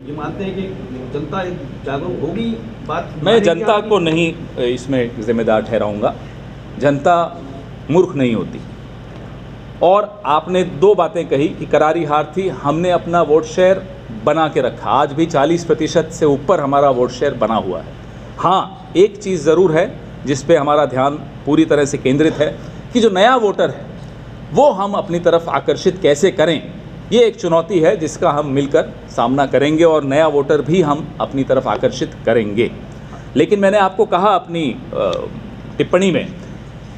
ये मानते हैं कि जनता जागरूक होगी। बात मैं जनता को नहीं इसमें जिम्मेदार ठहराऊंगा। जनता मूर्ख नहीं होती। और आपने दो बातें कही कि करारी हार थी, हमने अपना वोट शेयर बना के रखा। आज भी 40% से ऊपर हमारा वोट शेयर बना हुआ है। हाँ, एक चीज़ ज़रूर है जिस पे हमारा ध्यान पूरी तरह से केंद्रित है कि जो नया वोटर है वो हम अपनी तरफ आकर्षित कैसे करें। ये एक चुनौती है जिसका हम मिलकर सामना करेंगे और नया वोटर भी हम अपनी तरफ आकर्षित करेंगे। लेकिन मैंने आपको कहा अपनी टिप्पणी में,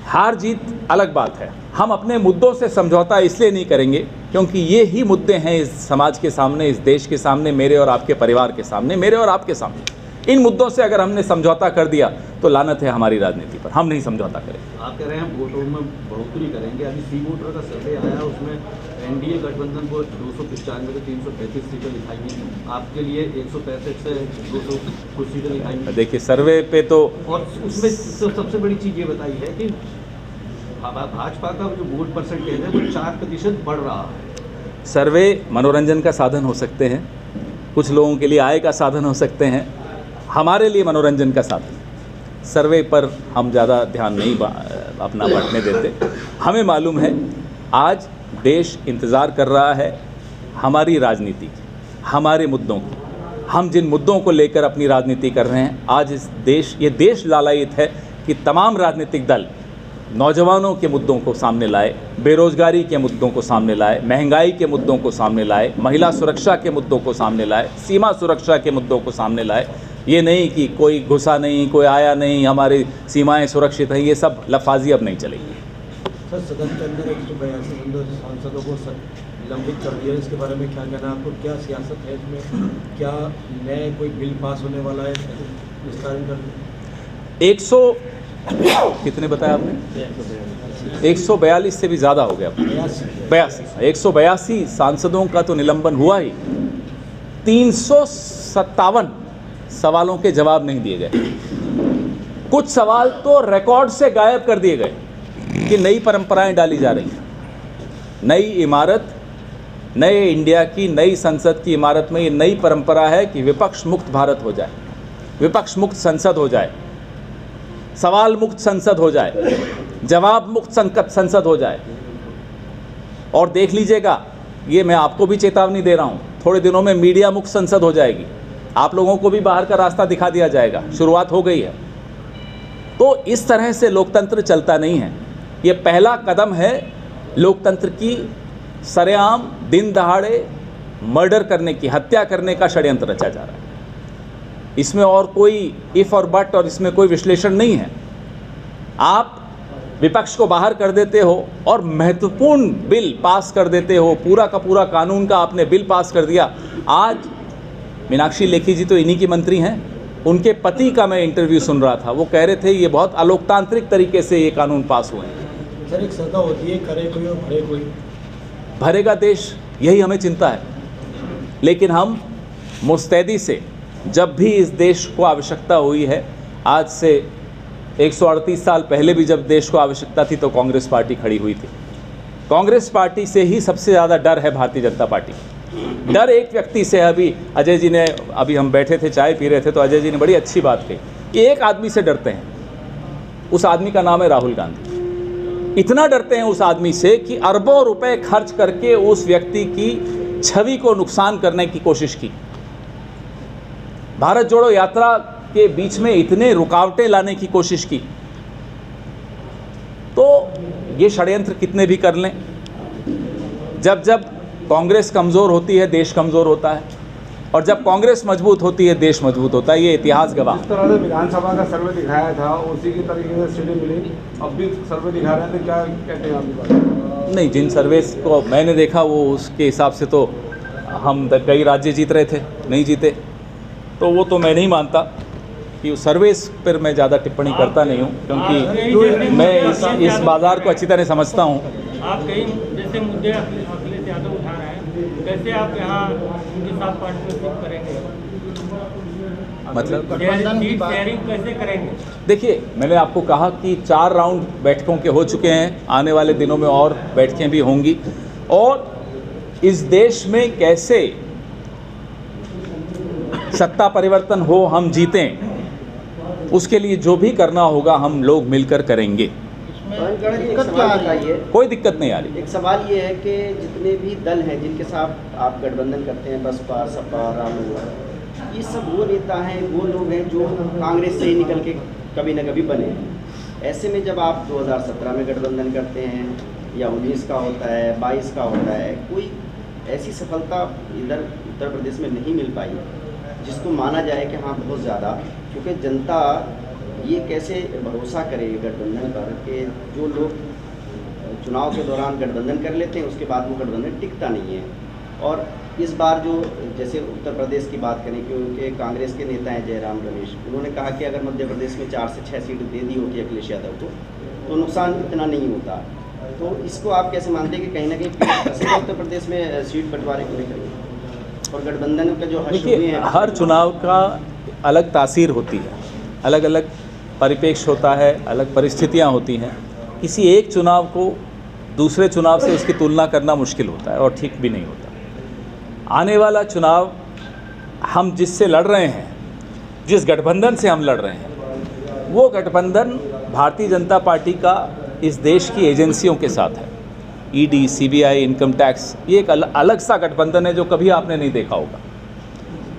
हार जीत अलग बात है। हम अपने मुद्दों से समझौता इसलिए नहीं करेंगे क्योंकि ये ही मुद्दे हैं इस समाज के सामने, इस देश के सामने, मेरे और आपके परिवार के सामने, मेरे और आपके सामने। इन मुद्दों से अगर हमने समझौता कर दिया तो लानत है हमारी राजनीति पर। हम नहीं समझौता करेंगे। आप कह रहे हैं वोटों में बढ़ोतरी करेंगे। अभी सी वोटर का सर्वे आया, उसमें एनडीए गठबंधन को 295 से 335 सीटें दिखाई गई। आपके लिए 165 से 200 कुछ सीटें दिखाई गई। देखिए, सर्वे पे तो और उसमें तो सबसे बड़ी चीज़ ये बताई है कि भाजपा का जो वोट परसेंटेज है वो 4% बढ़ रहा है। सर्वे मनोरंजन का साधन हो सकते हैं, कुछ लोगों के लिए आय का साधन हो सकते हैं, हमारे लिए मनोरंजन का साधन। सर्वे पर हम ज़्यादा ध्यान नहीं अपना बांटने देते। हमें मालूम है आज देश इंतज़ार कर रहा है हमारी राजनीति की, हमारे मुद्दों की। हम जिन मुद्दों को लेकर अपनी राजनीति कर रहे हैं, आज ये देश लालायित है कि तमाम राजनीतिक दल नौजवानों के मुद्दों को सामने लाए, बेरोजगारी के मुद्दों को सामने लाए, महंगाई के मुद्दों को सामने लाए, महिला सुरक्षा के मुद्दों को सामने लाए, सीमा सुरक्षा के मुद्दों को सामने लाए। ये नहीं कि कोई घुसा नहीं, कोई आया नहीं, हमारी सीमाएं सुरक्षित हैं, ये सब लफाजी अब नहीं चलेगी। सर, सदन के अंदर 182 सांसदों को निलंबित कर दिया, इसके बारे में क्या कहना है आपको? क्या सियासत है इसमें? क्या नए कोई बिल पास होने वाला है विस्तारण कर? 100 कितने बताया आपने? 142 से भी ज़्यादा हो गया। 182 सांसदों का तो निलंबन हुआ ही। 357 सवालों के जवाब नहीं दिए गए। कुछ सवाल तो रिकॉर्ड से गायब कर दिए गए कि नई परंपराएं डाली जा रही हैं। नई इमारत, नए इंडिया की नई संसद की इमारत में ये नई परंपरा है कि विपक्ष मुक्त भारत हो जाए, विपक्ष मुक्त संसद हो जाए, सवाल मुक्त संसद हो जाए, जवाब मुक्त संसद हो जाए। और देख लीजिएगा, ये मैं आपको भी चेतावनी दे रहा हूँ, थोड़े दिनों में मीडिया मुक्त संसद हो जाएगी। आप लोगों को भी बाहर का रास्ता दिखा दिया जाएगा। शुरुआत हो गई है। तो इस तरह से लोकतंत्र चलता नहीं है। ये पहला कदम है लोकतंत्र की सरेआम दिन दहाड़े मर्डर करने की, हत्या करने का षड्यंत्र रचा जा रहा है। इसमें और कोई इफ और बट और इसमें कोई विश्लेषण नहीं है। आप विपक्ष को बाहर कर देते हो और महत्वपूर्ण बिल पास कर देते हो। पूरा का पूरा कानून का आपने बिल पास कर दिया। आज मीनाक्षी लेखी जी तो इन्हीं की मंत्री हैं। उनके पति का मैं इंटरव्यू सुन रहा था, वो कह रहे थे ये बहुत अलोकतांत्रिक तरीके से ये कानून पास हुए हैं। सर, एक सदा होती है, करे कोई और भरे कोई। भरेगा देश, यही हमें चिंता है। लेकिन हम मुस्तैदी से, जब भी इस देश को आवश्यकता हुई है, आज से 138 साल पहले भी जब देश को आवश्यकता थी तो कांग्रेस पार्टी खड़ी हुई थी। कांग्रेस पार्टी से ही सबसे ज़्यादा डर है भारतीय जनता पार्टी। डर एक व्यक्ति से। अभी अजय जी ने, अभी हम बैठे थे चाय पी रहे थे तो अजय जी ने बड़ी अच्छी बात कही कि एक आदमी से डरते हैं, उस आदमी का नाम है राहुल गांधी। इतना डरते हैं उस आदमी से कि अरबों रुपए खर्च करके उस व्यक्ति की छवि को नुकसान करने की कोशिश की। भारत जोड़ो यात्रा के बीच में इतने रुकावटें लाने की कोशिश की। तो ये षड्यंत्र कितने भी कर लें, जब जब कांग्रेस कमज़ोर होती है देश कमज़ोर होता है, और जब कांग्रेस मजबूत होती है देश मजबूत होता है। ये इतिहास गवाह। जिस तरह से विधानसभा का सर्वे दिखाया था उसी की तरीके से सीटें मिली, अब भी सर्वे दिखा रहे थे, क्या कहते हैं आपकी बात? नहीं, जिन सर्वे को मैंने देखा वो उसके हिसाब से तो हम कई राज्य जीत रहे थे, नहीं जीते। तो वो तो मैं नहीं मानता कि सर्वेस पर मैं ज़्यादा टिप्पणी करता नहीं हूँ, क्योंकि मैं इस बाज़ार को अच्छी तरह समझता हूँ। आप कई जैसे मुद्दे अखिलेश यादव उठा रहे हैं, कैसे आप यहाँ उनके साथ पार्टिसिपेट करेंगे? मतलब शेयरिंग कैसे करेंगे? देखिए, मैंने आपको कहा कि 4 राउंड बैठकों के हो चुके हैं, आने वाले दिनों में और बैठकें भी होंगी। और इस देश में कैसे सत्ता परिवर्तन हो, हम जीतें, उसके लिए जो भी करना होगा हम लोग मिलकर करेंगे। कोई दिक्कत नहीं आ रही। एक सवाल ये है कि जितने भी दल हैं जिनके साथ आप गठबंधन करते हैं, बसपा, सपा, रालोआ, ये सब वो नेता हैं, वो लोग हैं जो कांग्रेस से ही निकल के कभी ना कभी बने हैं। ऐसे में जब आप 2017 में गठबंधन करते हैं या 19 का होता है, 22 का होता है, कोई ऐसी सफलता इधर उत्तर प्रदेश में नहीं मिल पाई जिसको माना जाए कि हाँ बहुत ज़्यादा, क्योंकि जनता ये कैसे भरोसा करे गठबंधन पर कि जो लोग चुनाव के दौरान गठबंधन कर लेते हैं उसके बाद वो गठबंधन टिकता नहीं है। और इस बार जो जैसे उत्तर प्रदेश की बात करें, क्योंकि कांग्रेस के नेता हैं जयराम रमेश, उन्होंने कहा कि अगर मध्य प्रदेश में 4 से 6 सीट दे दी होती अखिलेश यादव को तो नुकसान इतना नहीं होता। तो इसको आप कैसे मानते हैं कि कहीं ना कहीं उत्तर प्रदेश में सीट बंटवारे को लेकर और गठबंधन का जो हर्ष हुए हैं? हर चुनाव का अलग तासीर होती है, अलग अलग परिपेक्ष होता है, अलग परिस्थितियाँ होती हैं। किसी एक चुनाव को दूसरे चुनाव से उसकी तुलना करना मुश्किल होता है और ठीक भी नहीं होता। आने वाला चुनाव हम जिससे लड़ रहे हैं, जिस गठबंधन से हम लड़ रहे हैं, वो गठबंधन भारतीय जनता पार्टी का इस देश की एजेंसियों के साथ है। ईडी, सीबीआई, इनकम टैक्स, ये एक अलग सा गठबंधन है जो कभी आपने नहीं देखा होगा।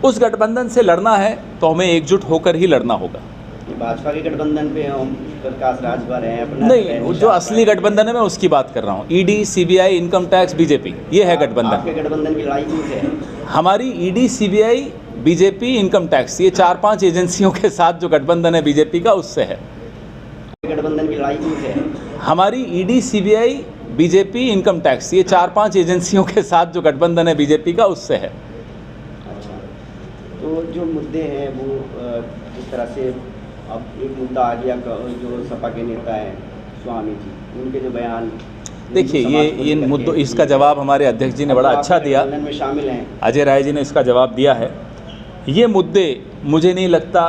उस गठबंधन से लड़ना है तो हमें एकजुट होकर ही लड़ना होगा। भाजपा के गठबंधन पे हम प्रकाश राज भर हैं अपना नहीं, जो असली गठबंधन है मैं उसकी बात कर रहा हूँ। ED, CBI, income tax, BJP, ये है गठबंधन। आपके गठबंधन की लड़ाई किससे है? हमारी ED, CBI, BJP, income tax, ये 4-5 एजेंसियों के साथ जो गठबंधन है बीजेपी का, उससे है। गठबंधन की लड़ाई किससे है? हमारी ED, CBI, BJP, income tax, ये 4-5 एजेंसियों के साथ जो गठबंधन है बीजेपी का, उससे है। अच्छा, तो जो मुद्दे हैं वो जिस तरह से अब एक मुद्दा आ गया, जो सपा के नेता हैं स्वामी जी, उनके जो बयान, देखिए, ये इन मुद्दों, इसका जवाब हमारे अध्यक्ष जी ने बड़ा अच्छा दिया, में शामिल हैं। अजय राय जी ने इसका जवाब दिया है। ये मुद्दे मुझे नहीं लगता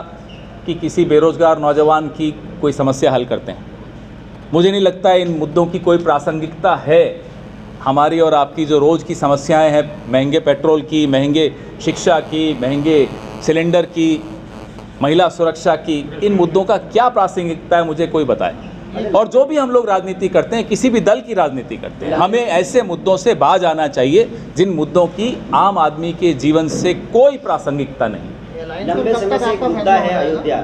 कि किसी बेरोजगार नौजवान की कोई समस्या हल करते हैं। मुझे नहीं लगता इन मुद्दों की कोई प्रासंगिकता है हमारी और आपकी जो रोज़ की समस्याएं हैं, महंगे पेट्रोल की, महंगे शिक्षा की, महंगे सिलेंडर की, महिला सुरक्षा की, इन मुद्दों का क्या प्रासंगिकता है मुझे कोई बताए। और जो भी हम लोग राजनीति करते हैं, किसी भी दल की राजनीति करते हैं, हमें ऐसे मुद्दों से बाज आना चाहिए जिन मुद्दों की आम आदमी के जीवन से कोई प्रासंगिकता नहीं। लंबे समय से एक मुद्दा है अयोध्या।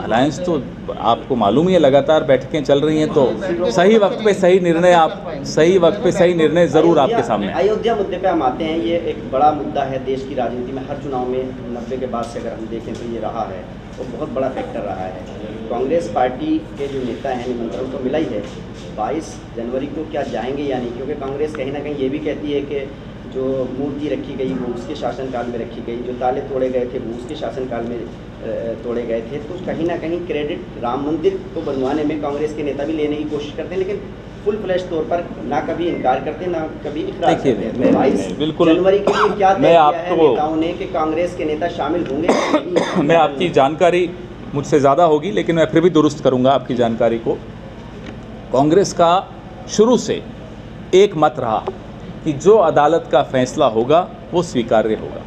अलायंस तो आपको मालूम ही है, लगातार बैठकें चल रही हैं, तो सही वक्त पे सही निर्णय, आप सही वक्त पे सही निर्णय ज़रूर आपके सामने। अयोध्या मुद्दे पे हम आते हैं। ये एक बड़ा मुद्दा है देश की राजनीति में। हर चुनाव में 90 के बाद से अगर हम देखें तो ये रहा है, तो बहुत बड़ा फैक्टर रहा है। कांग्रेस पार्टी के जो नेता हैं, निमंत्रण तो मिला ही है, 22 जनवरी को क्या जाएंगे या नहीं? क्योंकि कांग्रेस कहीं ना कहीं ये भी कहती है कि जो मूर्ति रखी गई वो उसके शासनकाल में रखी गई, जो ताले तोड़े गए थे वो उसके शासनकाल में तोड़े गए थे। तो कहीं ना कहीं क्रेडिट राम मंदिर को बनवाने में कांग्रेस के नेता भी लेने की कोशिश करते हैं, लेकिन फुल फ्लैश तौर पर ना कभी इनकार करते हैं, ना कभी इकरार करते हैं। 22 जनवरी के लिए क्या तय किया है नेताओं ने कि कांग्रेस के नेता शामिल होंगे? मैं आपकी जानकारी मुझसे ज़्यादा होगी, लेकिन मैं फिर भी दुरुस्त करूँगा आपकी जानकारी को। कांग्रेस का शुरू से एक मत रहा कि जो अदालत का फैसला होगा वो स्वीकार्य होगा।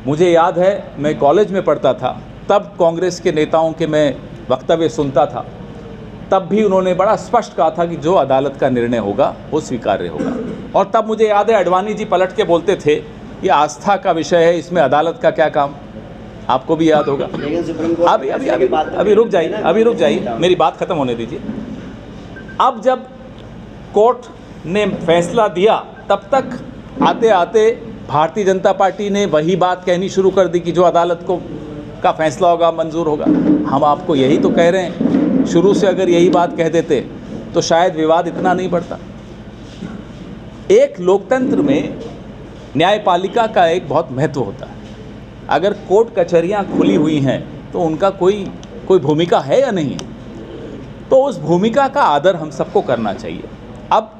मुझे याद है, मैं कॉलेज में पढ़ता था, तब कांग्रेस के नेताओं के मैं वक्तव्य सुनता था, तब भी उन्होंने बड़ा स्पष्ट कहा था कि जो अदालत का निर्णय होगा वो स्वीकार्य होगा। और तब मुझे याद है अडवाणी जी पलट के बोलते थे, ये आस्था का विषय है, इसमें अदालत का क्या काम। आपको भी याद होगा। अभी रुक जाइए, मेरी बात ख़त्म होने दीजिए। अब जब कोर्ट ने फैसला दिया, तब तक आते आते भारतीय जनता पार्टी ने वही बात कहनी शुरू कर दी कि जो अदालत का फैसला होगा मंजूर होगा। हम आपको यही तो कह रहे हैं, शुरू से अगर यही बात कह देते तो शायद विवाद इतना नहीं बढ़ता। एक लोकतंत्र में न्यायपालिका का एक बहुत महत्व होता है। अगर कोर्ट कचहरियाँ खुली हुई हैं तो उनका कोई भूमिका है या नहीं है, तो उस भूमिका का आदर हम सबको करना चाहिए। अब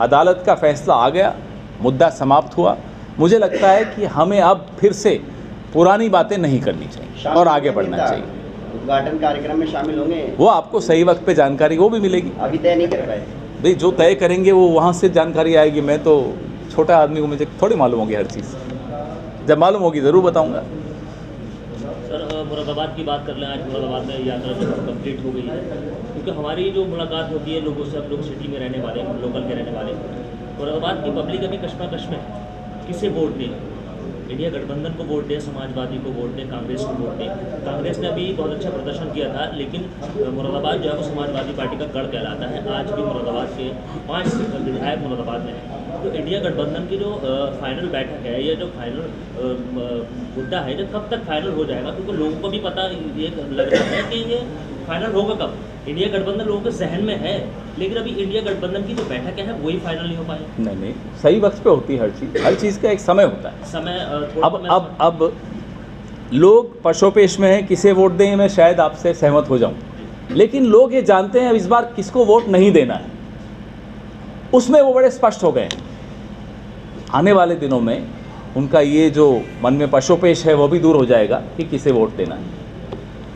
अदालत का फैसला आ गया, मुद्दा समाप्त हुआ। मुझे लगता है कि हमें अब फिर से पुरानी बातें नहीं करनी चाहिए और आगे बढ़ना चाहिए। उद्घाटन कार्यक्रम में शामिल होंगे? वो आपको सही वक्त पे जानकारी वो भी मिलेगी। अभी तय नहीं कर पाए? भाई, जो तय करेंगे वो वहाँ से जानकारी आएगी। मैं तो छोटा आदमी हूँ, मुझे थोड़ी मालूम होगी हर चीज़। जब मालूम होगी ज़रूर बताऊँगा। मुरादाबाद की बात कर लें, आज मुरादाबाद में यात्रा जो कंप्लीट हो गई है, क्योंकि हमारी जो मुलाकात होती है लोगों से, हम लोग सिटी में रहने वाले, लोकल के रहने वाले, मुरादाबाद की पब्लिक अभी कश्मकश में है, किसे वोट दें, इंडिया गठबंधन को वोट दें, समाजवादी को वोट दें, कांग्रेस को वोट दें। कांग्रेस ने अभी बहुत अच्छा प्रदर्शन किया था, लेकिन मुरादाबाद जो है वो समाजवादी पार्टी का गढ़ कहलाता है। आज भी मुरादाबाद के 5 विधायक मुरादाबाद में हैं। तो इंडिया गठबंधन की जो फाइनल बैठक है, या जो फाइनल मुद्दा है, जो कब तक फाइनल हो जाएगा, क्योंकि लोगों को भी पता ये लग रहा है कि ये फाइनल होगा कब। इंडिया गठबंधन लोगों के जहन में है, लेकिन अभी इंडिया गठबंधन की जो बैठक है वही फाइनल नहीं हो पाई। नहीं, सही वक्त पे होती है हर चीज़ का एक समय होता है। समय अब लोग पशोपेश में हैं, किसे वोट दें, मैं शायद आपसे सहमत हो जाऊं, लेकिन लोग ये जानते हैं अब इस बार किसको वोट नहीं देना है, उसमें वो बड़े स्पष्ट हो गए हैं। आने वाले दिनों में उनका ये जो मन में पशोपेश है वो भी दूर हो जाएगा कि किसे वोट देना है।